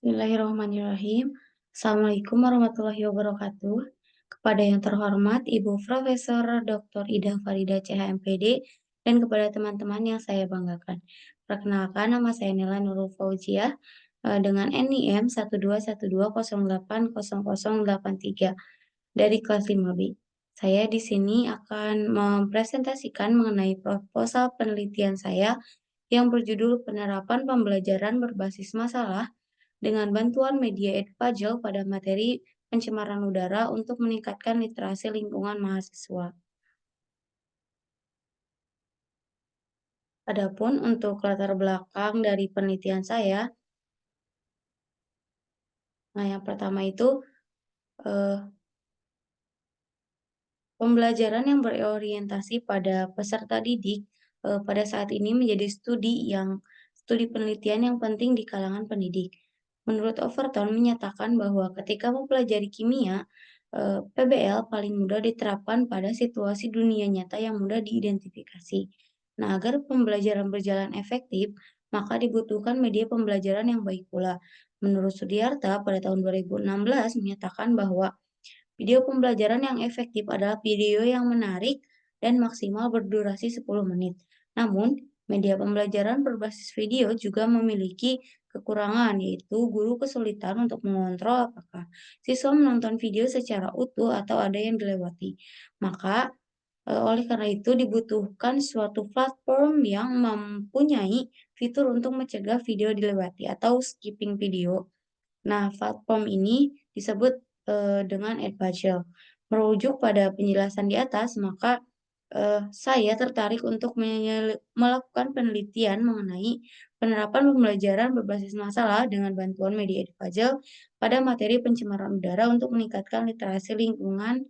Bismillahirrahmanirrahim. Assalamualaikum warahmatullahi wabarakatuh. Kepada yang terhormat Ibu Profesor Dr. Ida Farida CHMPD dan kepada teman-teman yang saya banggakan. Perkenalkan nama saya Nila Nurul Fauziah dengan NIM 12120800083 dari kelas 5B. Saya di sini akan mempresentasikan mengenai proposal penelitian saya yang berjudul Penerapan Pembelajaran Berbasis Masalah dengan bantuan media Edpuzzle pada materi pencemaran udara untuk meningkatkan literasi lingkungan mahasiswa. Adapun untuk latar belakang dari penelitian saya, nah yang pertama itu eh, pembelajaran yang berorientasi pada peserta didik pada saat ini menjadi studi penelitian yang penting di kalangan pendidik. Menurut Overton menyatakan bahwa ketika mempelajari kimia, PBL paling mudah diterapkan pada situasi dunia nyata yang mudah diidentifikasi. Nah, agar pembelajaran berjalan efektif, maka dibutuhkan media pembelajaran yang baik pula. Menurut Sudiarta pada tahun 2016 menyatakan bahwa video pembelajaran yang efektif adalah video yang menarik dan maksimal berdurasi 10 menit. Namun, media pembelajaran berbasis video juga memiliki kekurangan, yaitu guru kesulitan untuk mengontrol apakah siswa menonton video secara utuh atau ada yang dilewati. Maka, oleh karena itu dibutuhkan suatu platform yang mempunyai fitur untuk mencegah video dilewati atau skipping video. Nah, platform ini disebut dengan Edpuzzle. Merujuk pada penjelasan di atas, maka saya tertarik untuk melakukan penelitian mengenai penerapan pembelajaran berbasis masalah dengan bantuan media Edpuzzle pada materi pencemaran udara untuk meningkatkan literasi lingkungan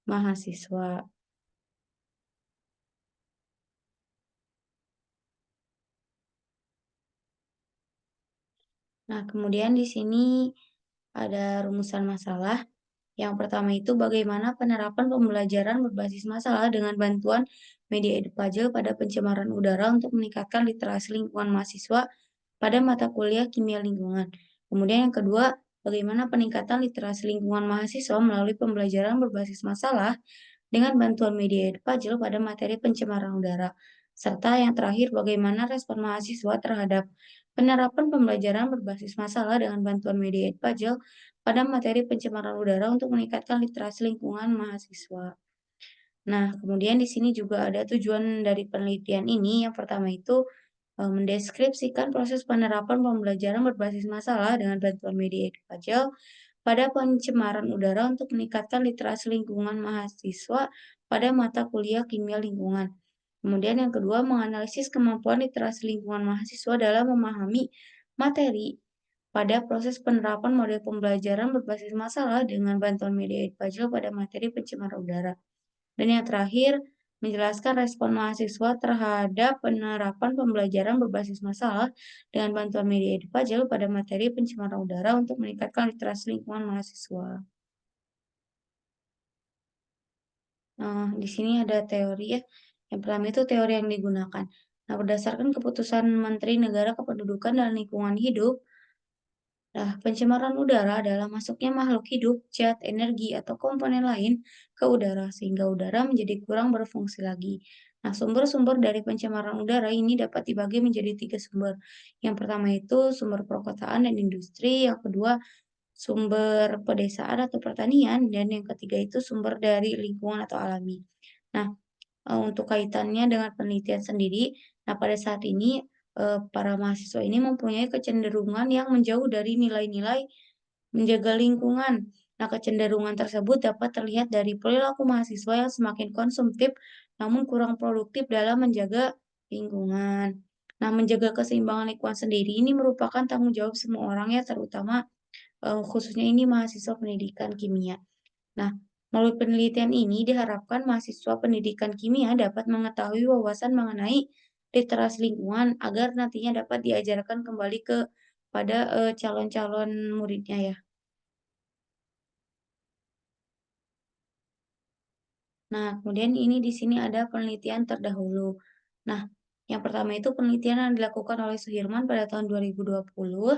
mahasiswa. Nah, kemudian di sini ada rumusan masalah. Yang pertama itu bagaimana penerapan pembelajaran berbasis masalah dengan bantuan media Edpuzzle pada pencemaran udara untuk meningkatkan literasi lingkungan mahasiswa pada mata kuliah kimia lingkungan. Kemudian yang kedua, bagaimana peningkatan literasi lingkungan mahasiswa melalui pembelajaran berbasis masalah dengan bantuan media Edpuzzle pada materi pencemaran udara. Serta yang terakhir, bagaimana respon mahasiswa terhadap penerapan pembelajaran berbasis masalah dengan bantuan media Edpuzzle pada materi pencemaran udara untuk meningkatkan literasi lingkungan mahasiswa. Nah, kemudian di sini juga ada tujuan dari penelitian ini. Yang pertama itu mendeskripsikan proses penerapan pembelajaran berbasis masalah dengan bantuan media Edpuzzle pada pencemaran udara untuk meningkatkan literasi lingkungan mahasiswa pada mata kuliah kimia lingkungan. Kemudian yang kedua, menganalisis kemampuan literasi lingkungan mahasiswa dalam memahami materi pada proses penerapan model pembelajaran berbasis masalah dengan bantuan media Edpuzzle pada materi pencemaran udara. Dan yang terakhir, menjelaskan respon mahasiswa terhadap penerapan pembelajaran berbasis masalah dengan bantuan media Edpuzzle pada materi pencemaran udara untuk meningkatkan literasi lingkungan mahasiswa. Nah, di sini ada teori ya. Yang pertama itu teori yang digunakan. Nah, berdasarkan keputusan Menteri Negara Kependudukan dan Lingkungan Hidup, nah, pencemaran udara adalah masuknya makhluk hidup, zat, energi, atau komponen lain ke udara, sehingga udara menjadi kurang berfungsi lagi. Nah, sumber-sumber dari pencemaran udara ini dapat dibagi menjadi 3 sumber. Yang pertama itu sumber perkotaan dan industri, yang kedua sumber pedesaan atau pertanian, dan yang ketiga itu sumber dari lingkungan atau alami. Nah, untuk kaitannya dengan penelitian sendiri, nah pada saat ini, para mahasiswa ini mempunyai kecenderungan yang menjauh dari nilai-nilai menjaga lingkungan. Nah, kecenderungan tersebut dapat terlihat dari perilaku mahasiswa yang semakin konsumtif namun kurang produktif dalam menjaga lingkungan. Nah, menjaga keseimbangan lingkungan sendiri ini merupakan tanggung jawab semua orang ya, terutama, khususnya ini mahasiswa pendidikan kimia. Nah, melalui penelitian ini diharapkan mahasiswa pendidikan kimia dapat mengetahui wawasan mengenai literasi lingkungan agar nantinya dapat diajarkan kembali pada calon-calon muridnya ya. Nah, kemudian ini di sini ada penelitian terdahulu. Nah, Yang pertama itu penelitian yang dilakukan oleh Suherman pada tahun 2020.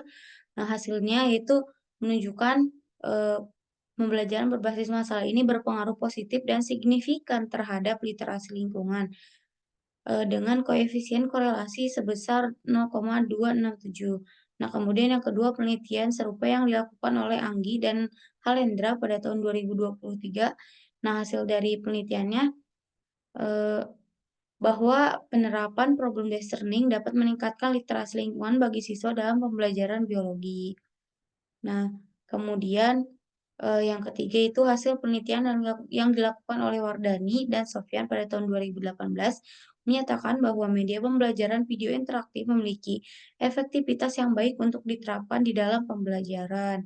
Nah, hasilnya yaitu menunjukkan, eee, pembelajaran berbasis masalah ini berpengaruh positif dan signifikan terhadap literasi lingkungan, dengan koefisien korelasi sebesar 0,267. Nah, kemudian yang kedua penelitian serupa yang dilakukan oleh Anggi dan Halendra pada tahun 2023. Nah, hasil dari penelitiannya, eee, bahwa penerapan problem based learning dapat meningkatkan literasi lingkungan bagi siswa dalam pembelajaran biologi. Nah, kemudian, yang ketiga itu hasil penelitian yang dilakukan oleh Wardani dan Sofyan pada tahun 2018 menyatakan bahwa media pembelajaran video interaktif memiliki efektivitas yang baik untuk diterapkan di dalam pembelajaran.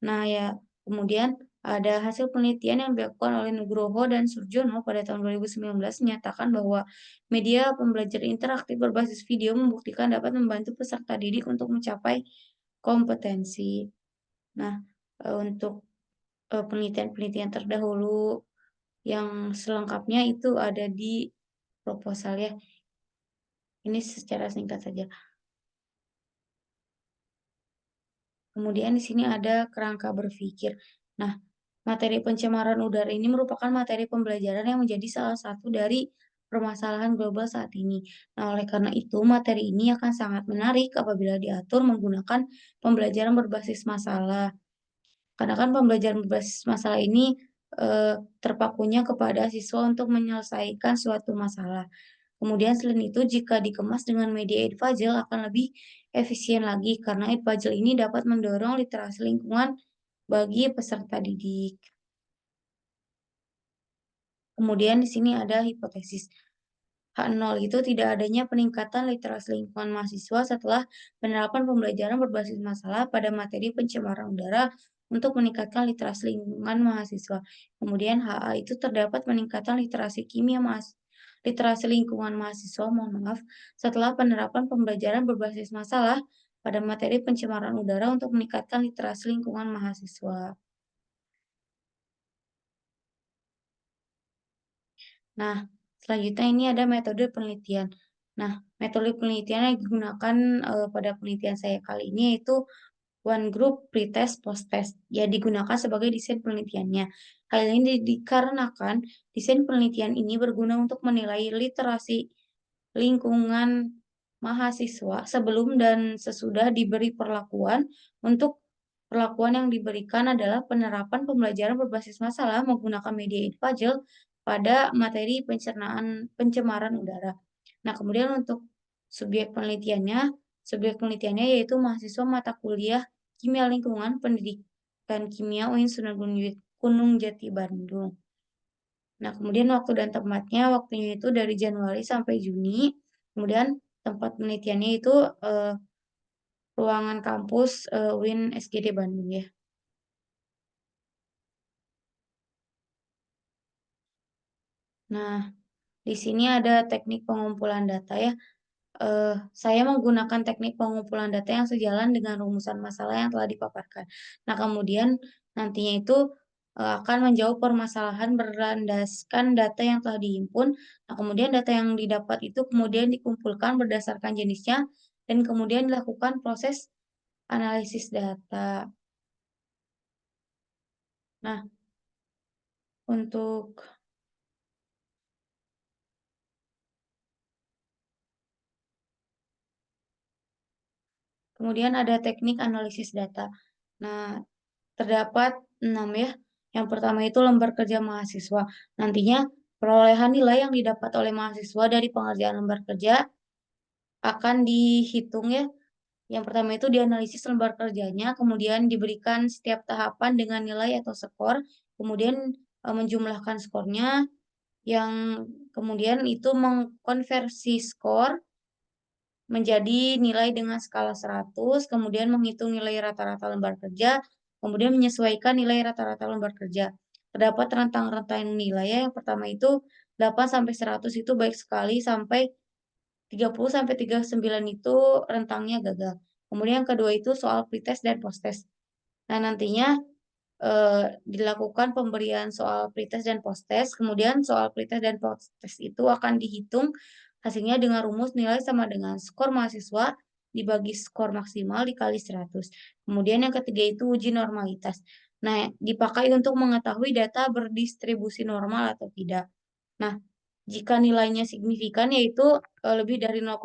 Nah, ya, kemudian ada hasil penelitian yang dilakukan oleh Nugroho dan Surjono pada tahun 2019 menyatakan bahwa media pembelajaran interaktif berbasis video membuktikan dapat membantu peserta didik untuk mencapai kompetensi. Nah, untuk, penelitian-penelitian terdahulu yang selengkapnya itu ada di proposal ya. Ini secara singkat saja. Kemudian di sini ada kerangka berpikir. Nah, materi pencemaran udara ini merupakan materi pembelajaran yang menjadi salah satu dari permasalahan global saat ini. Nah, oleh karena itu, materi ini akan sangat menarik apabila diatur menggunakan pembelajaran berbasis masalah. Karena kan pembelajaran berbasis masalah ini, terpakunya kepada siswa untuk menyelesaikan suatu masalah. Kemudian selain itu, jika dikemas dengan media Edpuzzle akan lebih efisien lagi, karena Edpuzzle ini dapat mendorong literasi lingkungan bagi peserta didik. Kemudian di sini ada hipotesis. H0 itu tidak adanya peningkatan literasi lingkungan mahasiswa setelah penerapan pembelajaran berbasis masalah pada materi pencemaran udara untuk meningkatkan literasi lingkungan mahasiswa. Kemudian HA itu terdapat peningkatan literasi lingkungan mahasiswa, mohon maaf, setelah penerapan pembelajaran berbasis masalah pada materi pencemaran udara untuk meningkatkan literasi lingkungan mahasiswa. Nah, selanjutnya ini ada metode penelitian. Nah, metode penelitian yang digunakan, pada penelitian saya kali ini yaitu one group, pretest, post-test. Ya, digunakan sebagai desain penelitiannya. Hal ini dikarenakan desain penelitian ini berguna untuk menilai literasi lingkungan mahasiswa sebelum dan sesudah diberi perlakuan. Untuk perlakuan yang diberikan adalah penerapan pembelajaran berbasis masalah menggunakan media Edpuzzle pada materi pencemaran udara. Nah, kemudian untuk subjek penelitiannya yaitu mahasiswa mata kuliah Kimia Lingkungan Pendidikan Kimia UIN Sunan Gunung Jati, Bandung. Nah, kemudian waktu dan tempatnya, waktunya itu dari Januari sampai Juni. Kemudian tempat penelitiannya itu, ruangan kampus, UIN SGD Bandung ya. Nah, di sini ada teknik pengumpulan data ya. Saya menggunakan teknik pengumpulan data yang sejalan dengan rumusan masalah yang telah dipaparkan. Nah, kemudian nantinya itu, akan menjawab permasalahan berlandaskan data yang telah dihimpun. Nah, kemudian data yang didapat itu kemudian dikumpulkan berdasarkan jenisnya dan kemudian dilakukan proses analisis data. Nah, untuk kemudian ada teknik analisis data. Nah, terdapat 6 ya. Yang pertama itu lembar kerja mahasiswa. Nantinya perolehan nilai yang didapat oleh mahasiswa dari pengerjaan lembar kerja akan dihitung ya. Yang pertama itu dianalisis lembar kerjanya, kemudian diberikan setiap tahapan dengan nilai atau skor, kemudian, menjumlahkan skornya, yang kemudian itu mengkonversi skor menjadi nilai dengan skala 100, kemudian menghitung nilai rata-rata lembar kerja, kemudian menyesuaikan nilai rata-rata lembar kerja. Terdapat rentang-rentang nilai ya, yang pertama itu 8 sampai 100 itu baik sekali, sampai 30 sampai 39 itu rentangnya gagal. Kemudian yang kedua itu soal pretest dan posttest. Nah, nantinya, dilakukan pemberian soal pretest dan posttest, kemudian soal pretest dan posttest itu akan dihitung Hasilnya dengan rumus nilai sama dengan skor mahasiswa dibagi skor maksimal dikali 100. Kemudian yang ketiga itu uji normalitas. Nah, dipakai untuk mengetahui data berdistribusi normal atau tidak. Nah, jika nilainya signifikan yaitu lebih dari 0,5.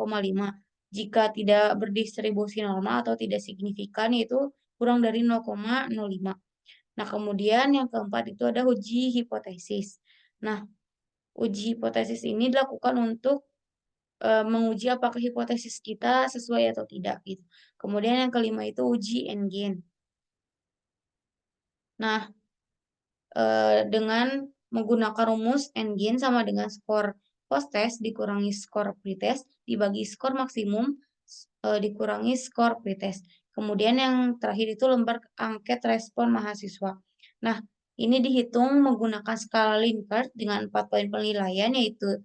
Jika tidak berdistribusi normal atau tidak signifikan yaitu kurang dari 0,05. Nah, kemudian yang keempat itu ada uji hipotesis. Nah, uji hipotesis ini dilakukan untuk menguji apakah hipotesis kita sesuai atau tidak gitu. Kemudian yang kelima itu uji endgame. Nah, dengan menggunakan rumus endgame sama dengan skor post-test dikurangi skor pretest dibagi skor maksimum dikurangi skor pretest. Kemudian yang terakhir itu lembar angket respon mahasiswa. Nah, ini dihitung menggunakan skala Likert dengan 4 poin penilaian yaitu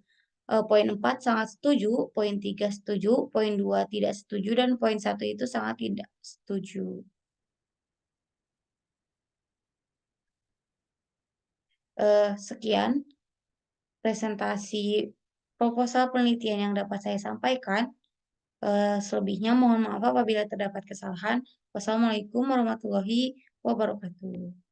poin 4 sangat setuju, poin 3 setuju, poin 2 tidak setuju, dan poin 1 itu sangat tidak setuju. Sekian presentasi proposal penelitian yang dapat saya sampaikan. Selebihnya mohon maaf apabila terdapat kesalahan. Wassalamualaikum warahmatullahi wabarakatuh.